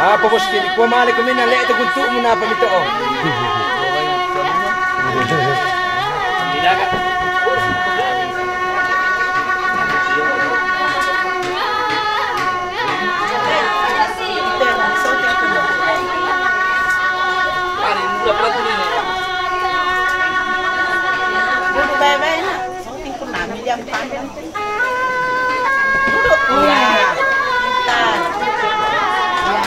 Apa bos kini? Kau malah kau mina lek tu kuntuk mana apa minta oh? Tidak kan? Duduk baik-baik nak. Something pun nak jam pandang. Duduk. Ya. Kita. Ya.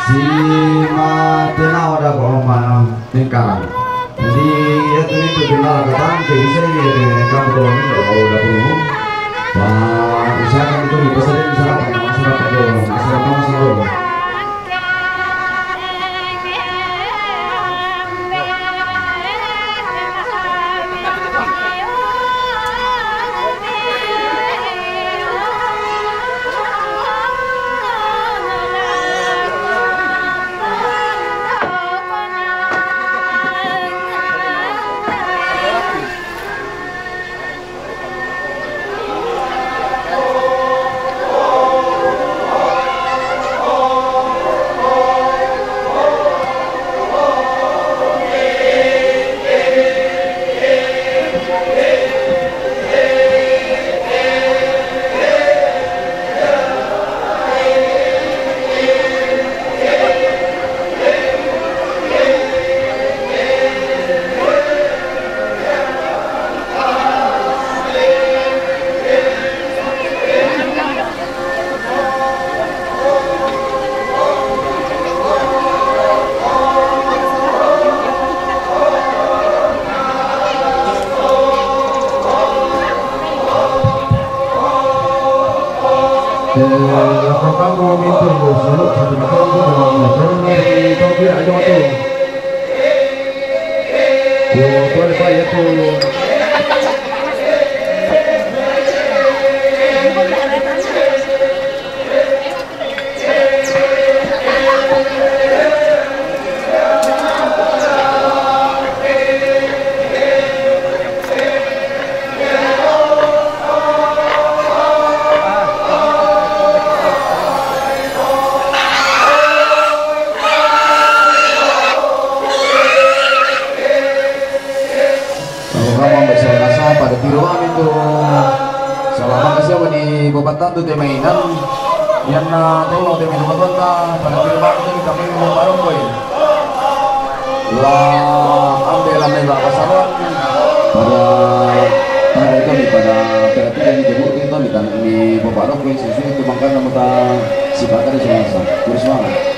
Si Madena ada koma tingkah. Jadi ya tadi itu tinggal katakan jadi saya kamu kalau ini udah belum. Pak usahakan itu dipesanin misalnya masyarakat dulu, masyarakat dulu. Oh lakukan momentum suluk satu meter dari topi aja waktu boleh pak ya tuh pada tiruan itu selama kasih apa di bobatan tuh dia mainan yang tolong dia minum pada tiruan itu kita minum bareng boy lah ambil pasaran pada itu pada berarti yang dijemput itu di bobatan boy sesuai itu makanya kita sifatnya di semasa terus semangat.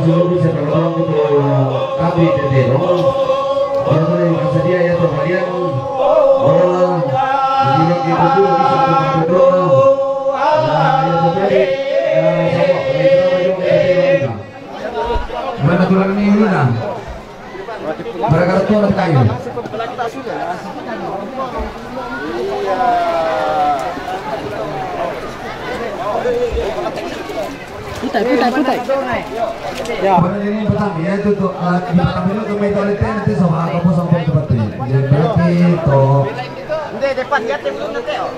sudah bisa kalau gitu kami tetero ya sudah sedia ya kalian orang jadi kita dulu bisa berdoa nah ya jadi mana tulang ini nah mereka tulang kayu putai. Ya. Ini pertama ya itu tuh di pertama itu ke toiletnya nanti sama apa sampai tempatnya. Jadi berarti to. Hindi depan ya tim nanti oh.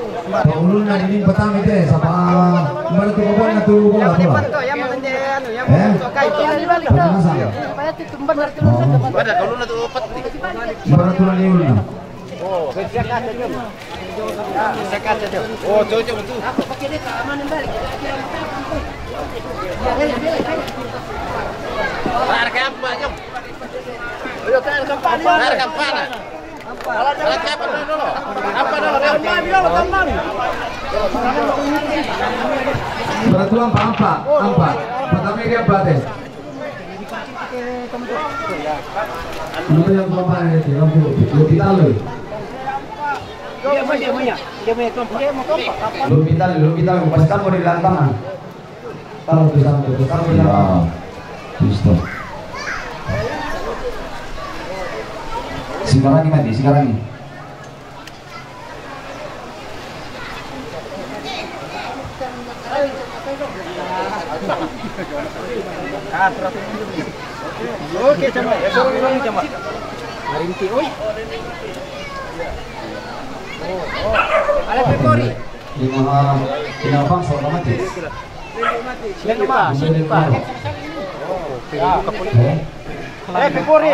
Ulun na ini pertama itu sama mana tuh kau nak tuh kau apa? Depan to yang menjadi anu yang mau kai to. Supaya ditumban dari tulun depan. Ada kalau na tuh pet. Mana tuh lagi ulun? Oh, siakat aja. Siakat aja. Oh, cocok betul. Aku pakai dia keamanan balik. Harga apa jom? Ayo harga apa? Harga apa dulu? Apa dulu? Teman. Beraturan apa? Pertama dia apa teh? Lu yang berapa ini? Lu kita lu. Lu kita pasti kamu di lantangan. Tahu tu sampai ya, Kristo. Sekarang ini. Oke, coba. Coba. Marinti, oi. Ada pekori. Ini apa? Soal mati. Yang apa? Siapa? Pekori.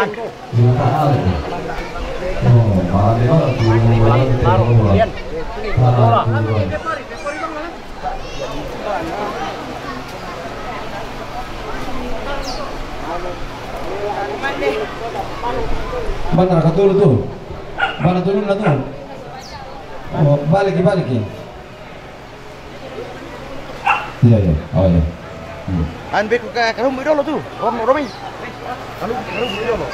Mana katul tu? Mana turun lah tu? Oh, balik. Iya. Oh ya. Anbe ko ka karum dulu tuh. Romi. Karum dulu.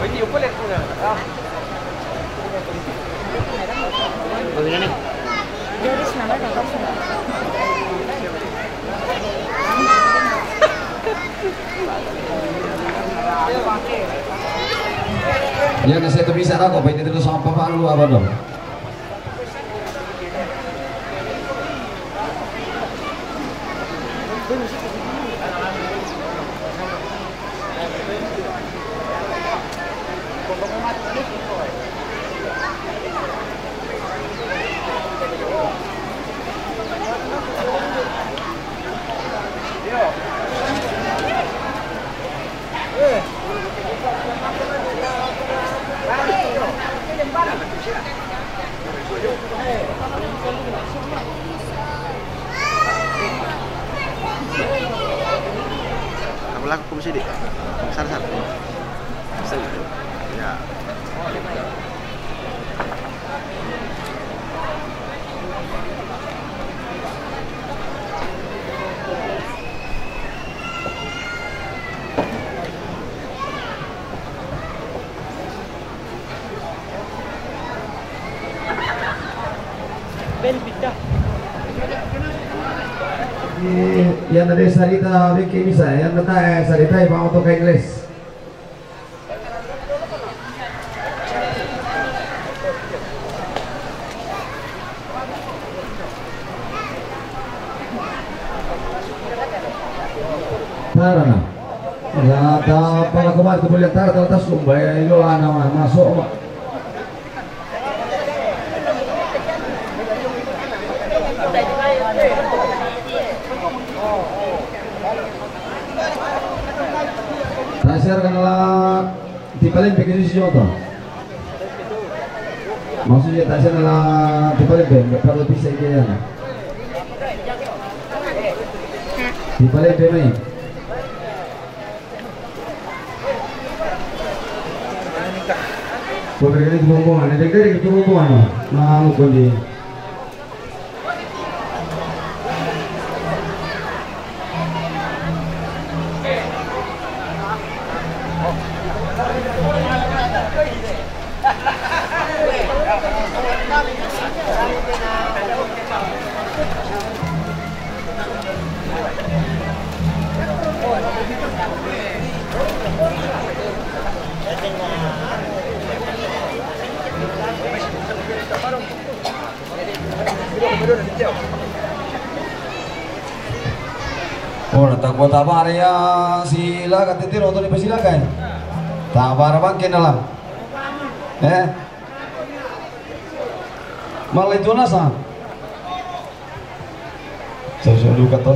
Ini upo lihat punya. Begini nih. Jadi senang kan? Ya nasi itu bisa aku, baik itu sama papa lu apa dong? Aku laku mesti di sar. Ya. Ben pita. Yang ada Sarita Vicky bisa, yang ada Sarita yang mau ke Inggris. Tarana, ya ada para kemarin tu boleh tar atas kumbai itu anak masuk. Tasir kanala tipalin bikin si Joto. Maksudnya tasir kanala tipalin ben, perlu bisa dia. Tipalin ben ni. Pagkakali kebomboan, ada dari kebomboan no. Nah, kundi. Oh, tak buat apa area sila katetir untuk dipersilakan. Tak apa bangkin dalam. Malah itu nasa. Saya dulu kata.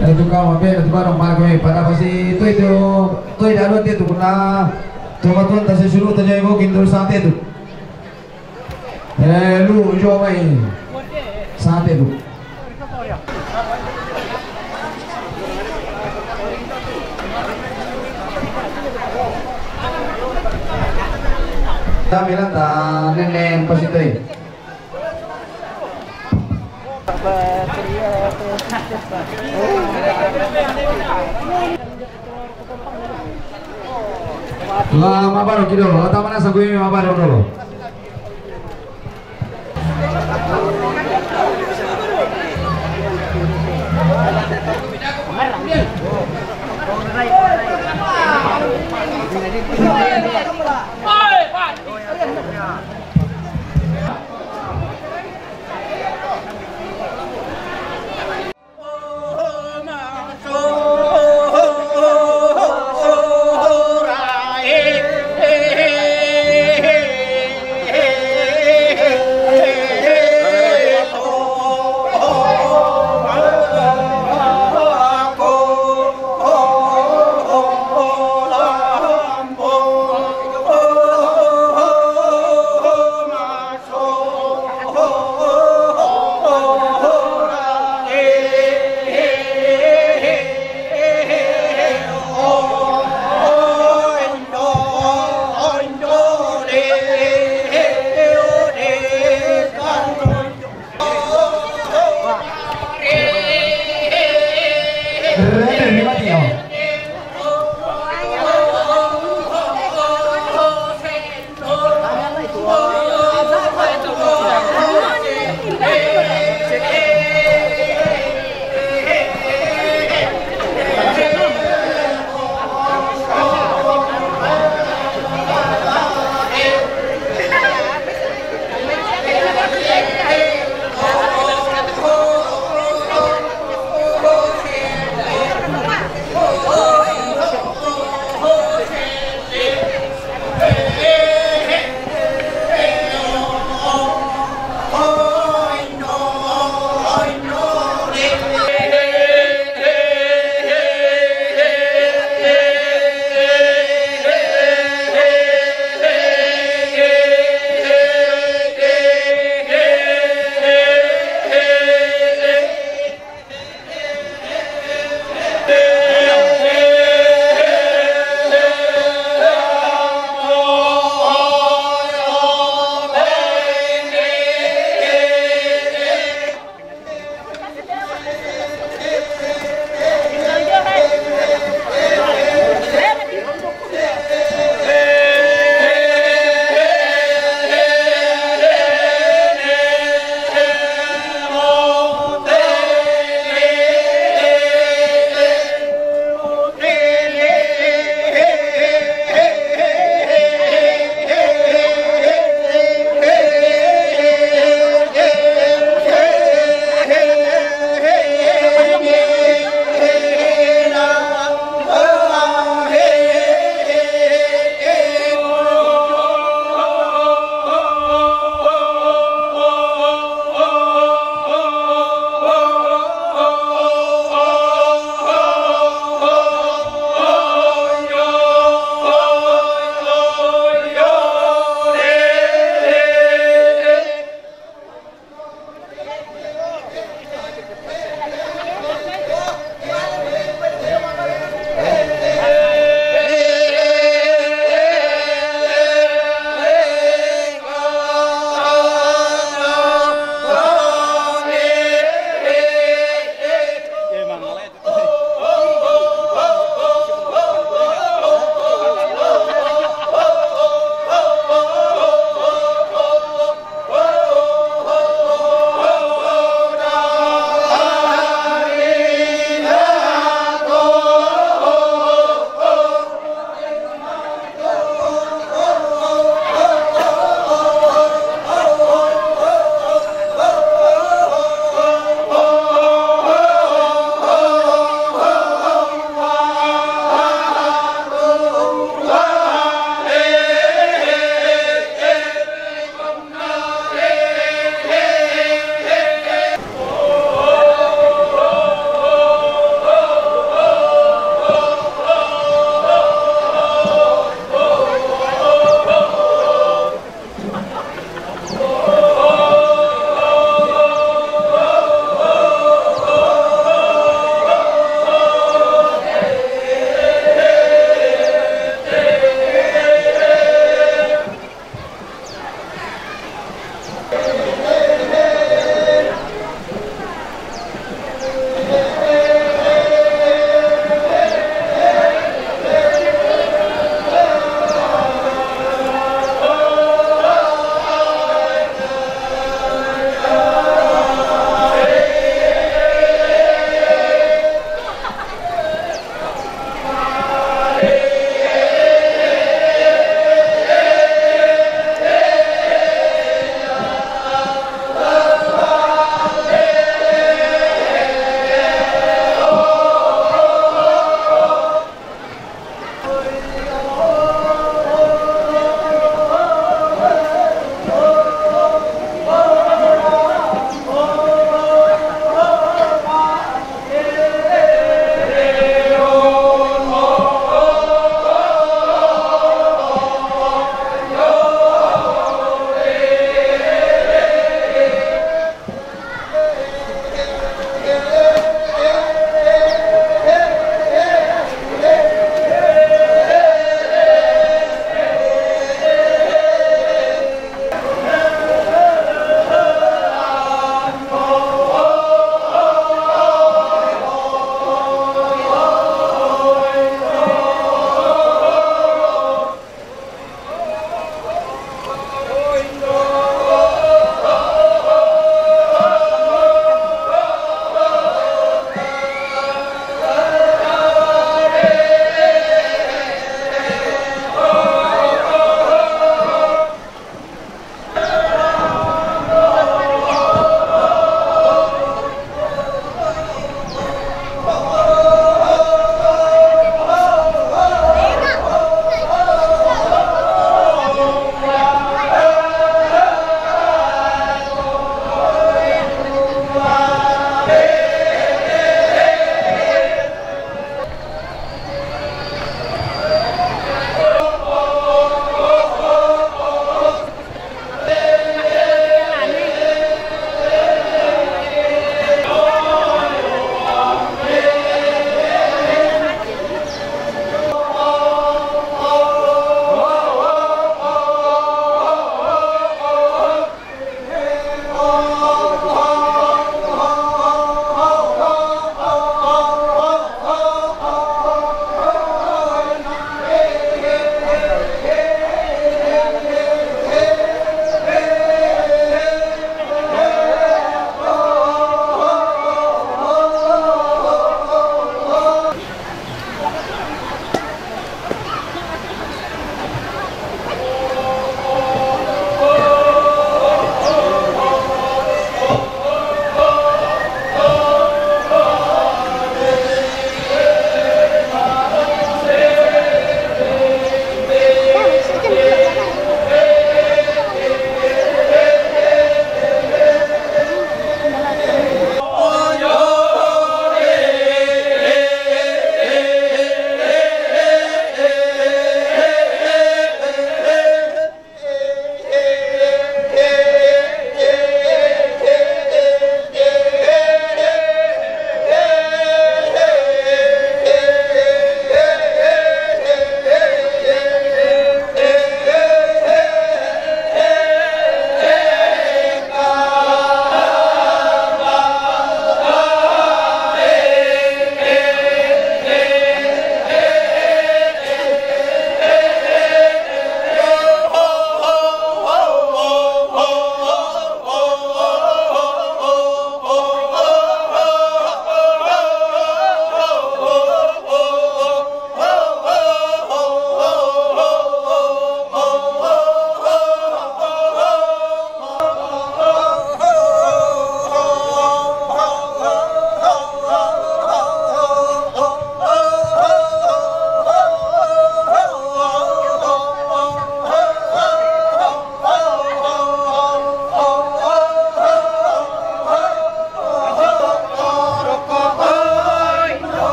Itu kau ambil itu barang barang pada pasti itu dalam itu pernah coba tuan tak sesuruh tak jadi mungkin terus saat itu lu coba ini saat itu kita bilang tak nenek pas itu lama baru kita dulu, atau mana sagu ini baru dulu.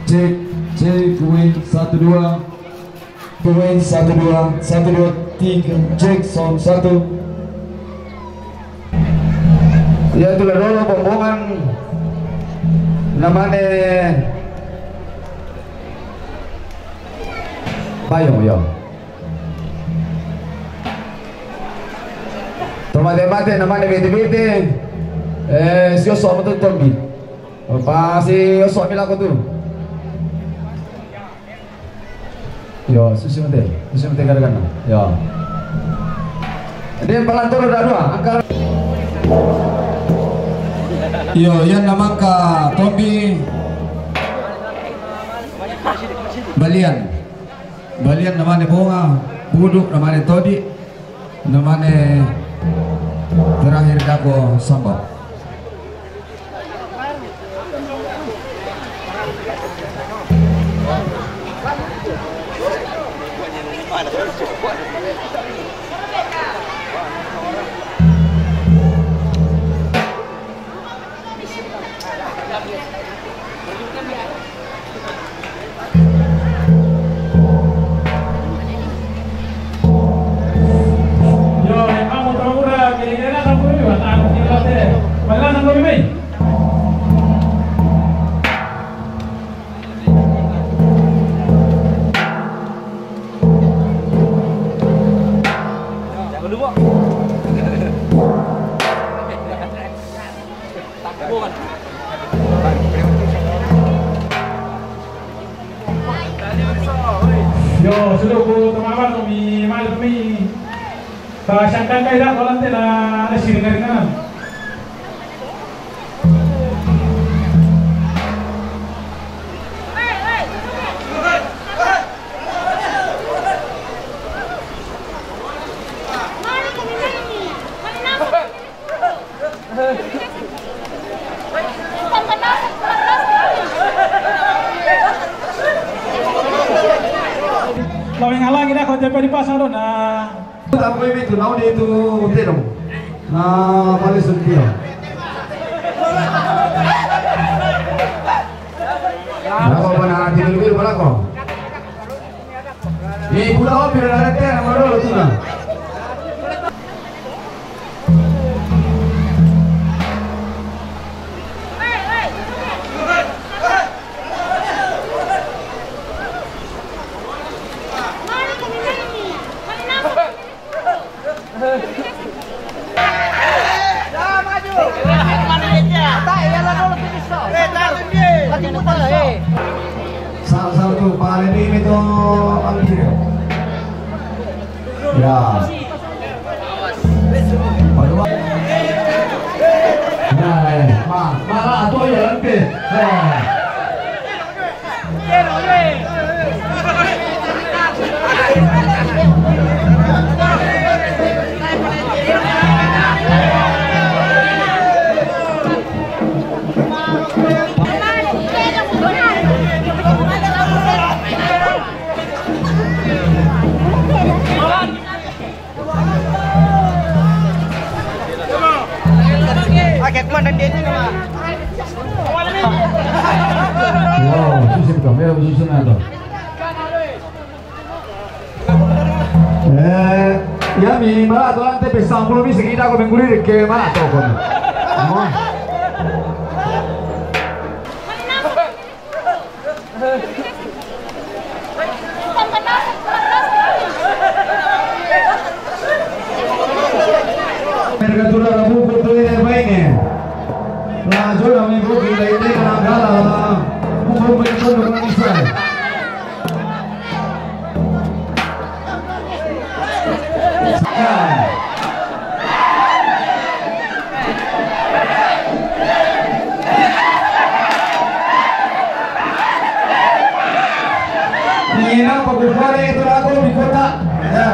cek win 1-2 Pemain 1-2, 1-2-3, cek sound 1. Ya itulah dulu pembohongan namanya payung ya. Tomate namanya bete si osok betul tombi. Apa si osok bilang aku tuh? Yo, susi mate kadang-kadang. Ya. Dia pelantur udah dua, angka. Yo, yan naman ka Tombi Balian naman ni bunga, buduk naman ni Todi, naman ni terakhir dako sambal. Yo, sudah ku temabar kami mal kami. Sangkan kaya dah kalau nanti lah ada siringan kan. Kalau yang ngalang kita kau sampai di pasar dong. Nah, tak boleh itu, nau dia itu hotel dong. Nah, paling setia. Aku mana tidur lebih berapa kau? Ini pulau biar ada teh, nama dulu tu lah. Salah tu paling ini tu ambil. Ya. Nah, marah tu ya nanti. Agak mana dia ni nama? Wow, susun kau, merah susun ada. Ya mi malah tu nanti pesang puluh bisa kita kau menggulir ke mana tu kau? Mereka rabu betul ini baiknya. Nah, jodoh kami bukan dari ini karena galah, bukan begitu dengan Israel. Ini apa bukan itu aku di kota? Ya.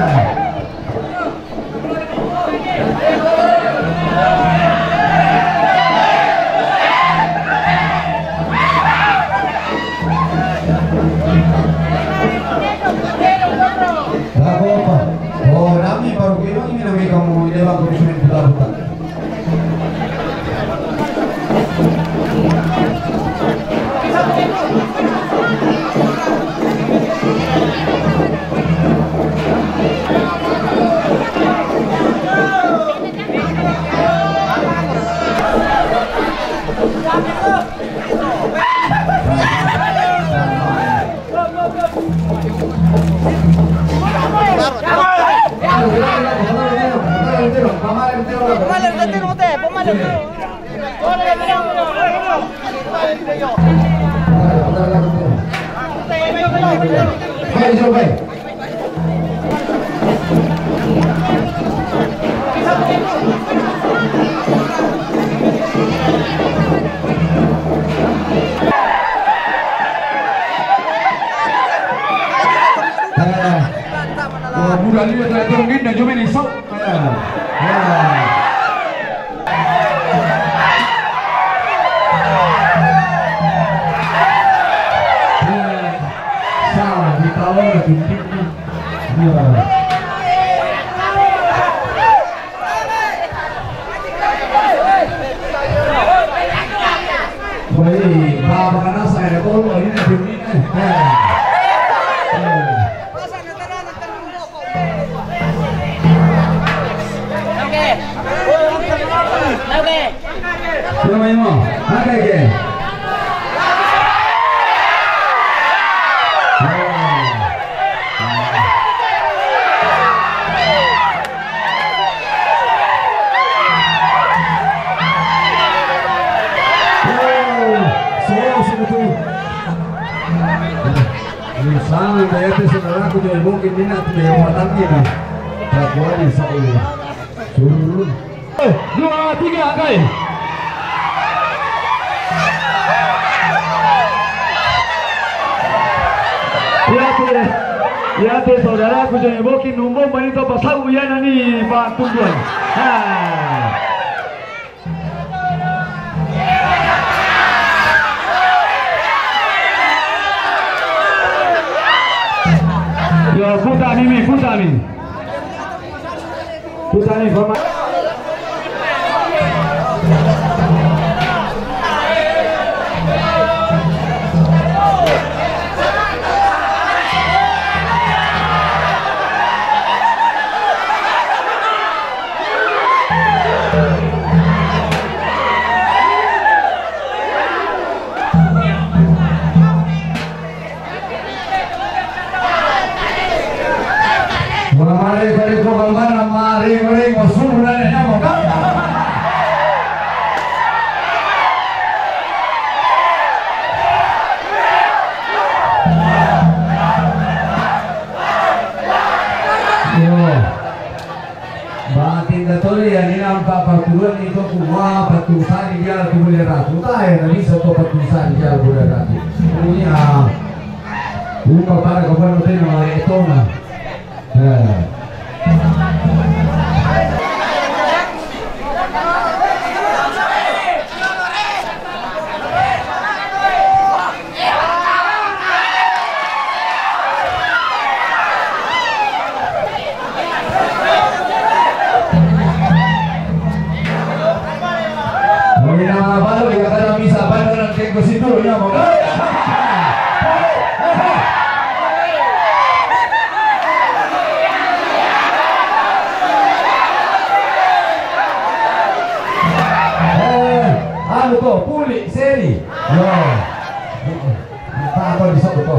Oh, Rami baru kira ini namanya kamu lewat konsumen buta-buta. Baik, coba. Bulan ini telah turun dan cuma ini sok. Salah di tahun lagi baik, bagaimana saya kalau ini begini? Siapa yang mau? Ada ke? Sama kayak itu saudaraku jadi mungkin minat dia watannya nih. Buat di sana. Turun. 2, 3 angkai. Ya saudaraku jadi mungkin numbo manito pasal uyana nih Pak Tungguan. Ya Putani forma. Mari masuk dan nyamuk. Batin datoli ya ni nampak paturan itu kuma patusan dia tu boleh ratu tak ya ni satu patusan dia boleh ratu. Ini buka para kawan tu nama itu na. Puli seri. Apa di sana tu?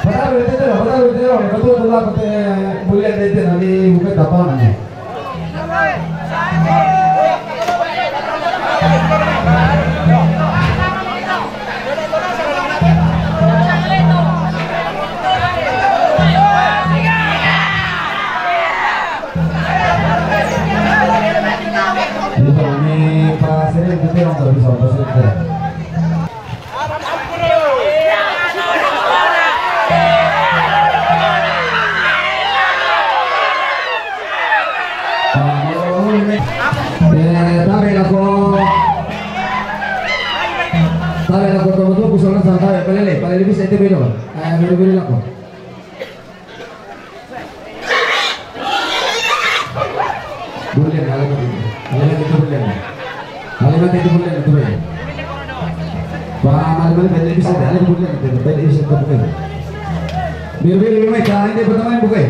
Betul. Betul lah kita boleh ada nanti bukan tapan ni. Ini pas ini kita orang tak bisa bersedia. Tahu aku tu kusulan santai. Paling lebih saya beri lah. Beri lah aku. Boleh Alimat itu boleh itu boleh. Alimat boleh bisa ada boleh itu bisa boleh. Biar mai cara ini pertama yang buka.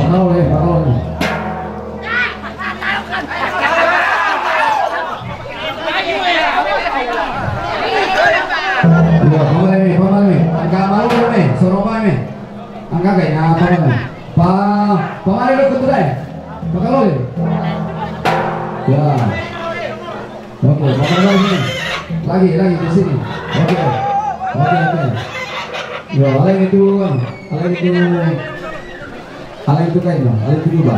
Bakal. Pamali. Angka malu ni, sorong ni. Angka kaya apa ni? Ya. Oke, makan lagi. Lagi di sini. Oke. Ya, aleng itu kain, aleng itu juga.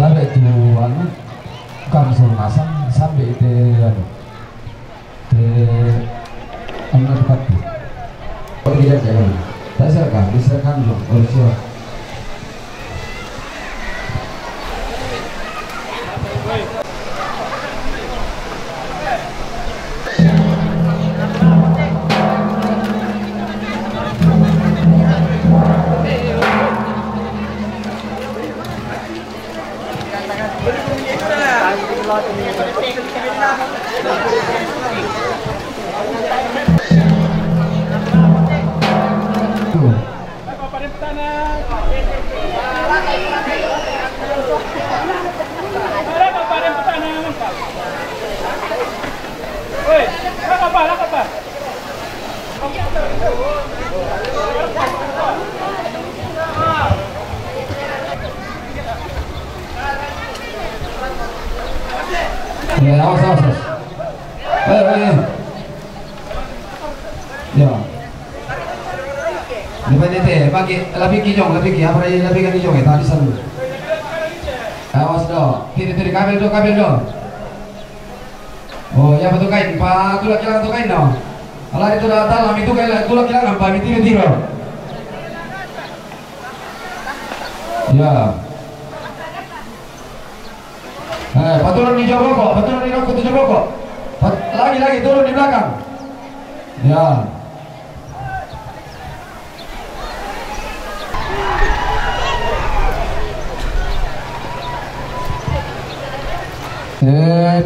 Sampai itu kami suruh masang sampai itu anak dekat tu. Oh tidak jangan. Diserahkan dulu. Oh siap. Awas. Ya. Depende pagi lebih kijong apa lebih kan kijong tadi selalu. Awas do, tiri kabel do. Oh ya betul kain, pak tu laki laki kain do. Alah itu dalam itu kain tu laki laki pak tiro. Ya. Turun di jauh kok, turun di rokok tujuh rokok. Lagi turun di belakang. Ya.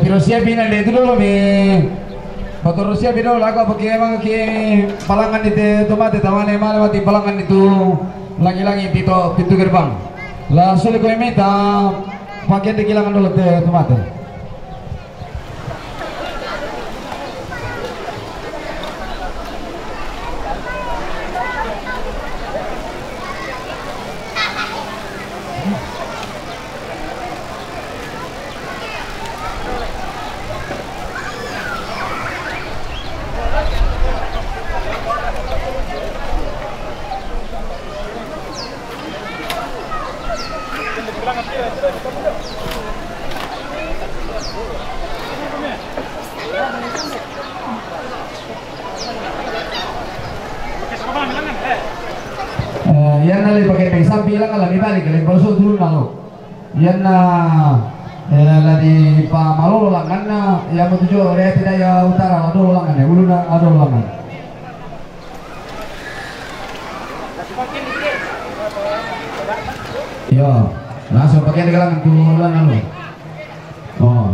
Pero siapin ang dito dulu Paturo siapin dulu ako pakai emang palangan itu tomate taman emang mati palangan itu lagi pintu gerbang. Langsung ko minta pakai dikilangan dulu tomate. Yan na lang pakai pesa bilang kalau dibalik kalau palsu dulu nalo. Yan na lagi pa malu ulangan na yang menuju area tidak ya utara ada ulangan ya ulu ada ulangan. Ya langsung pakai gelangan tulan nalo. Oh.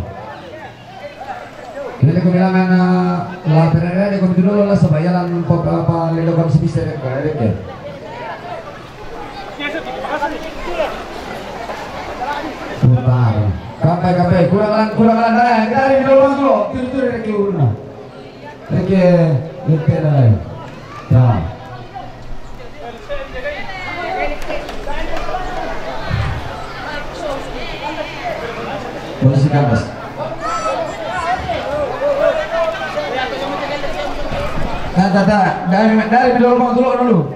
Jadi kebilangan la perera de dulu lah sebayalan apa lelo kami bisa ya. Kapai kurang dari dulu tur reki urna reki dah ya polisi kapas dari dulu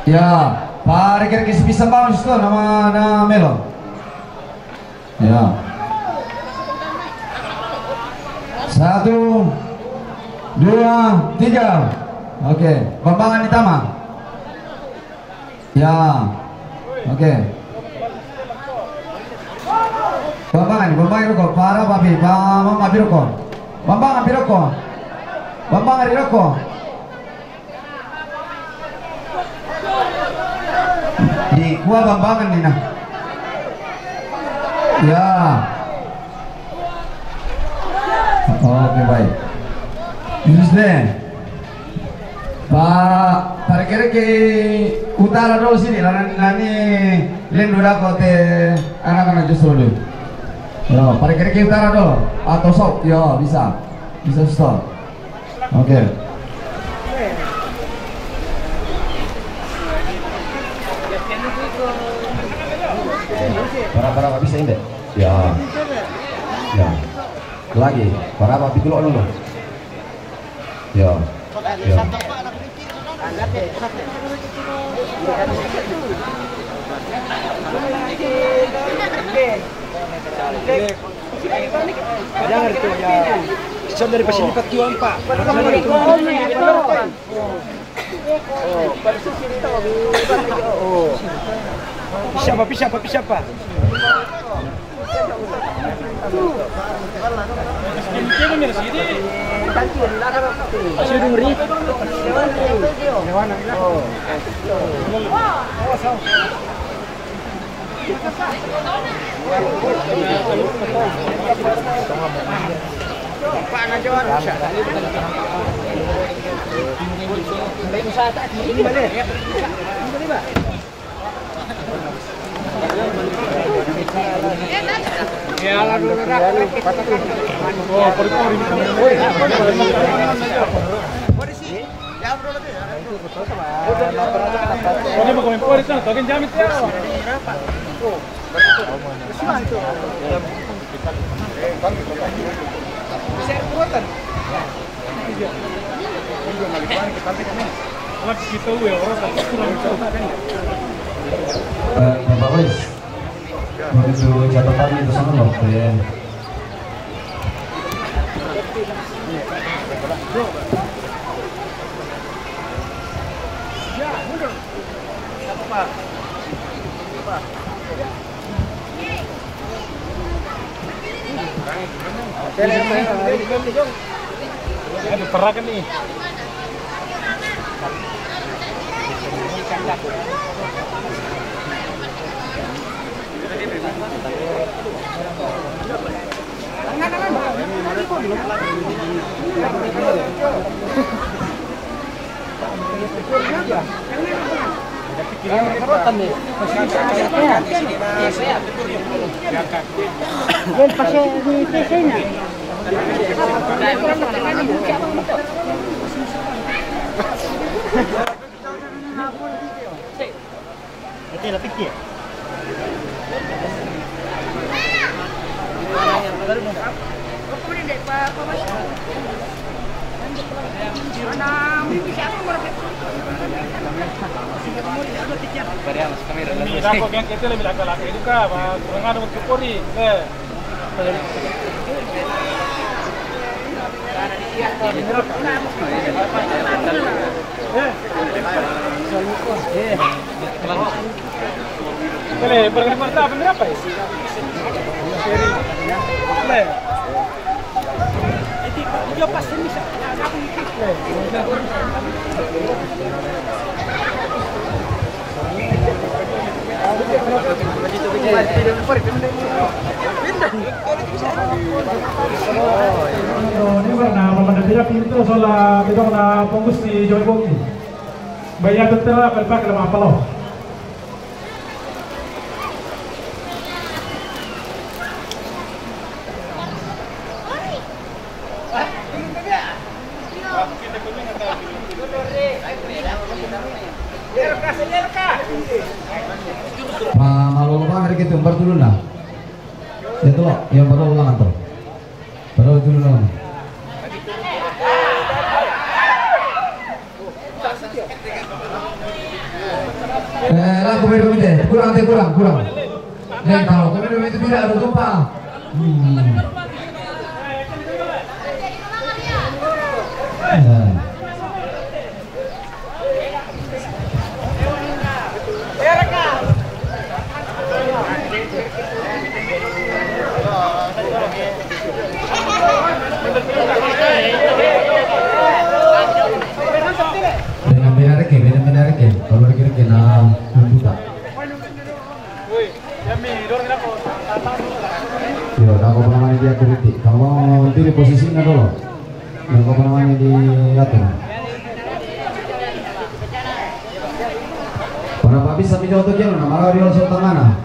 ya Pak Reki bisa bangun situ nama Melo. Ya. 1, 2, 3. Oke, Bambangan Ditama. Ya. Oke. Bambangan rokok, para papi, Bambangan papi rokok. Bambangan papi rokok. Bambangan rokok. Di gua Bambangan nih nah. Ya. Oke, baik. Bisnis Pak, kira-kira ke utara dulu sini, nani lendu dapat anak-anak justru dulu. Ya, kira-kira ke utara dulu, atau sok, ya bisa stop. Oke. Berapa bisa ini? Ya. Lagi, berapa pikul dulu? Ya. Jangan itu ya. Bisa dari pasien 4 Pak. Siapa? Bapak Wis, begitu catatan itu sama loh, ya. Terang nih. Aku yang kita lebih laki-laki itu kah, mengadu ke Polri. Boleh berapa berapa ya? Dia pasti bisa. Ini warna memadai pintu soal kita na fokus di Jawa Bogor. Bayar betul apa pakai lama apa loh? Malu lupa hari kita umbar dulu lah. Itu loh, yang baru ulang tuh. Baru dulu lah. Lah komite, kurang. Dan kalau komite tidak ada tumpah. Benar ke? Kalau kira-kira na buta. Yo, ako pa naman dia kritik. Kalau itu di posisinya dulu, dan apa namanya diatur. Para Pak bisa video untuk jalan, malah dia langsung tengah.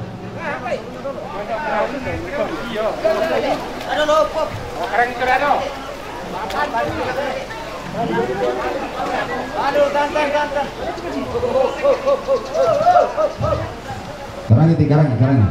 Karangi.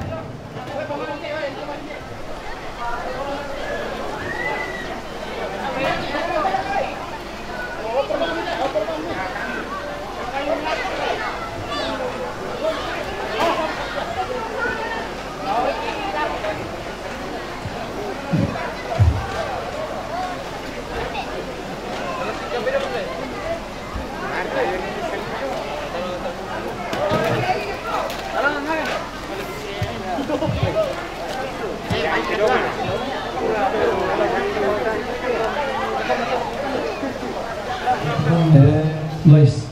Lois.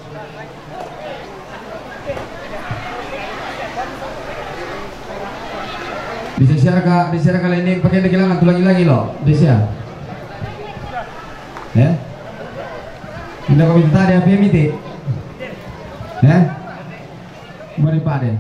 Disiara kali ini pakai kehilangan tuh lagi loh, disiara. Ya? Tidak kau minta ada apa miti? Ya? Mari Pak deh.